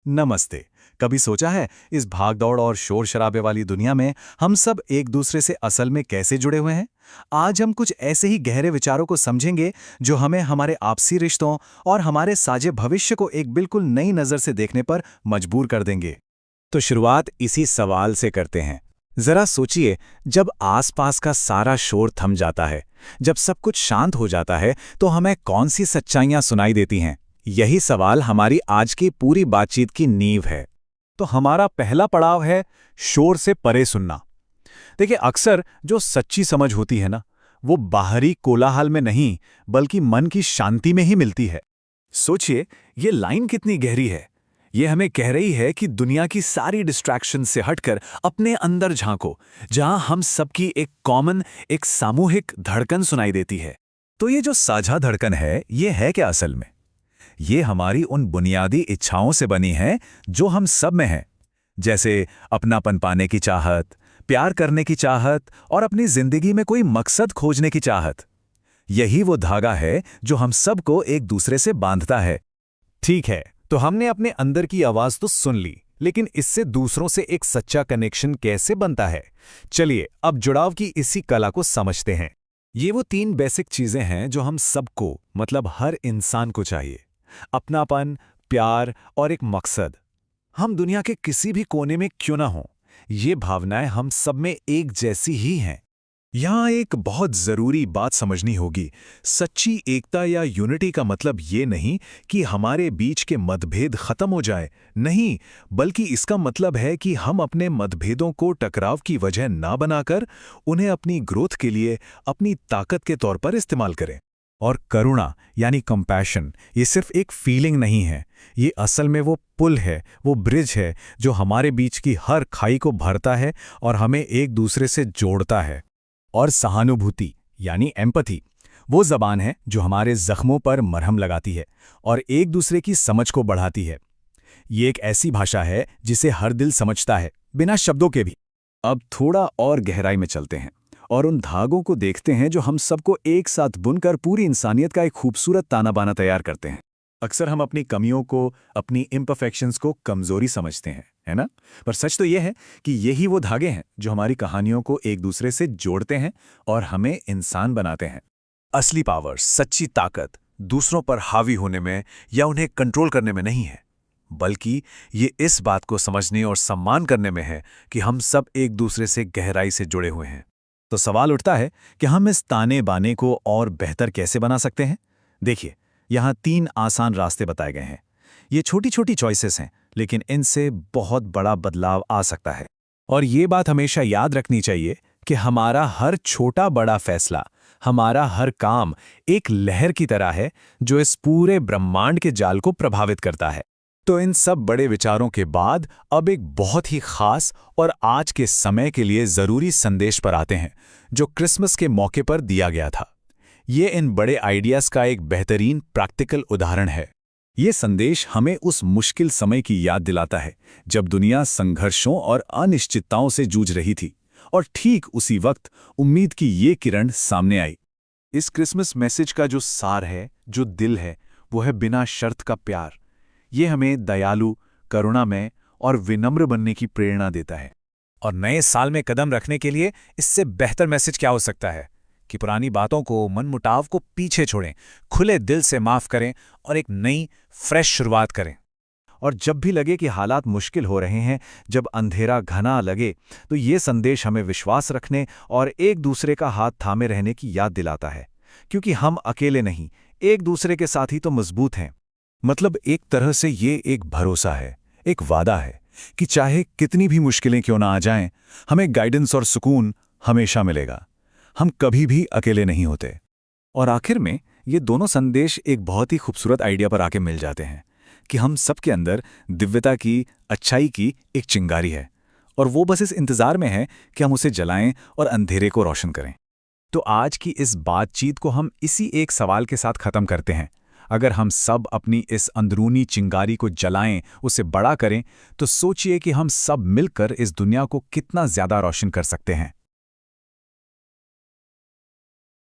नमस्ते। कभी सोचा है इस भागदौड़ और शोर शराबे वाली दुनिया में हम सब एक दूसरे से असल में कैसे जुड़े हुए हैं? आज हम कुछ ऐसे ही गहरे विचारों को समझेंगे जो हमें हमारे आपसी रिश्तों और हमारे साझे भविष्य को एक बिल्कुल नई नज़र से देखने पर मजबूर कर देंगे। तो शुरुआत इसी सवाल से करते हैं। जरा सोचिए, जब आसपास का सारा शोर थम जाता है, जब सब कुछ शांत हो जाता है, तो हमें कौन सी सच्चाइयां सुनाई देती हैं? यही सवाल हमारी आज की पूरी बातचीत की नींव है। तो हमारा पहला पड़ाव है शोर से परे सुनना। देखिए, अक्सर जो सच्ची समझ होती है ना, वो बाहरी कोलाहल में नहीं बल्कि मन की शांति में ही मिलती है। सोचिए, ये लाइन कितनी गहरी है। ये हमें कह रही है कि दुनिया की सारी डिस्ट्रैक्शन से हटकर अपने अंदर झांको, जहां हम सबकी एक सामूहिक धड़कन सुनाई देती है। तो ये जो साझा धड़कन है, ये है क्या असल में? ये हमारी उन बुनियादी इच्छाओं से बनी है जो हम सब में हैं, जैसे अपनापन पाने की चाहत, प्यार करने की चाहत और अपनी जिंदगी में कोई मकसद खोजने की चाहत। यही वो धागा है जो हम सबको एक दूसरे से बांधता है। ठीक है, तो हमने अपने अंदर की आवाज तो सुन ली, लेकिन इससे दूसरों से एक सच्चा कनेक्शन कैसे बनता है? चलिए अब जुड़ाव की इसी कला को समझते हैं। ये वो 3 बेसिक चीजें हैं जो हम सबको, मतलब हर इंसान को चाहिए। अपनापन, प्यार और एक मकसद। हम दुनिया के किसी भी कोने में क्यों ना हों, ये भावनाएं हम सब में एक जैसी ही हैं। यहाँ एक बहुत जरूरी बात समझनी होगी। सच्ची एकता या यूनिटी का मतलब ये नहीं कि हमारे बीच के मतभेद खत्म हो जाए, नहीं, बल्कि इसका मतलब है कि हम अपने मतभेदों को टकराव की वजह ना बनाकर उन्हें अपनी ग्रोथ के लिए अपनी ताकत के तौर पर इस्तेमाल करें। और करुणा यानी कंपैशन, ये सिर्फ एक फीलिंग नहीं है, ये असल में वो पुल है, वो ब्रिज है जो हमारे बीच की हर खाई को भरता है और हमें एक दूसरे से जोड़ता है। और सहानुभूति यानी एम्पैथी, वो ज़बान है जो हमारे जख्मों पर मरहम लगाती है और एक दूसरे की समझ को बढ़ाती है। ये एक ऐसी भाषा है जिसे हर दिल समझता है, बिना शब्दों के भी। अब थोड़ा और गहराई में चलते हैं और उन धागों को देखते हैं जो हम सबको एक साथ बुनकर पूरी इंसानियत का एक खूबसूरत ताना बाना तैयार करते हैं। अक्सर हम अपनी कमियों को, अपनी इम्परफेक्शंस को कमजोरी समझते हैं, है ना? पर सच तो यह है कि यही वो धागे हैं जो हमारी कहानियों को एक दूसरे से जोड़ते हैं और हमें इंसान बनाते हैं। असली पावर, सच्ची ताकत दूसरों पर हावी होने में या उन्हें कंट्रोल करने में नहीं है, बल्कि ये इस बात को समझने और सम्मान करने में है कि हम सब एक दूसरे से गहराई से जुड़े हुए हैं। तो सवाल उठता है कि हम इस ताने बाने को और बेहतर कैसे बना सकते हैं? देखिए, यहाँ 3 आसान रास्ते बताए गए हैं। ये छोटी छोटी चॉइसेस हैं, लेकिन इनसे बहुत बड़ा बदलाव आ सकता है। और ये बात हमेशा याद रखनी चाहिए कि हमारा हर छोटा बड़ा फैसला, हमारा हर काम एक लहर की तरह है जो इस पूरे ब्रह्मांड के जाल को प्रभावित करता है। तो इन सब बड़े विचारों के बाद अब एक बहुत ही खास और आज के समय के लिए ज़रूरी संदेश पर आते हैं, जो क्रिसमस के मौके पर दिया गया था। ये इन बड़े आइडियाज़ का एक बेहतरीन प्रैक्टिकल उदाहरण है। ये संदेश हमें उस मुश्किल समय की याद दिलाता है जब दुनिया संघर्षों और अनिश्चितताओं से जूझ रही थी, और ठीक उसी वक्त उम्मीद की ये किरण सामने आई। इस क्रिसमस मैसेज का जो सार है, जो दिल है, वो है बिना शर्त का प्यार। ये हमें दयालु, करुणामय और विनम्र बनने की प्रेरणा देता है। और नए साल में कदम रखने के लिए इससे बेहतर मैसेज क्या हो सकता है कि पुरानी बातों को, मनमुटाव को पीछे छोड़ें, खुले दिल से माफ करें और एक नई फ्रेश शुरुआत करें। और जब भी लगे कि हालात मुश्किल हो रहे हैं, जब अंधेरा घना लगे, तो ये संदेश हमें विश्वास रखने और एक दूसरे का हाथ थामे रहने की याद दिलाता है, क्योंकि हम अकेले नहीं, एक दूसरे के साथ ही तो मजबूत हैं। मतलब एक तरह से ये एक भरोसा है, एक वादा है कि चाहे कितनी भी मुश्किलें क्यों ना आ जाएं, हमें गाइडेंस और सुकून हमेशा मिलेगा। हम कभी भी अकेले नहीं होते। और आखिर में ये दोनों संदेश एक बहुत ही खूबसूरत आइडिया पर आके मिल जाते हैं कि हम सबके अंदर दिव्यता की, अच्छाई की एक चिंगारी है, और वो बस इस इंतजार में है कि हम उसे जलाएं और अंधेरे को रोशन करें। तो आज की इस बातचीत को हम इसी एक सवाल के साथ खत्म करते हैं। अगर हम सब अपनी इस अंदरूनी चिंगारी को जलाएं, उसे बड़ा करें, तो सोचिए कि हम सब मिलकर इस दुनिया को कितना ज्यादा रोशन कर सकते हैं।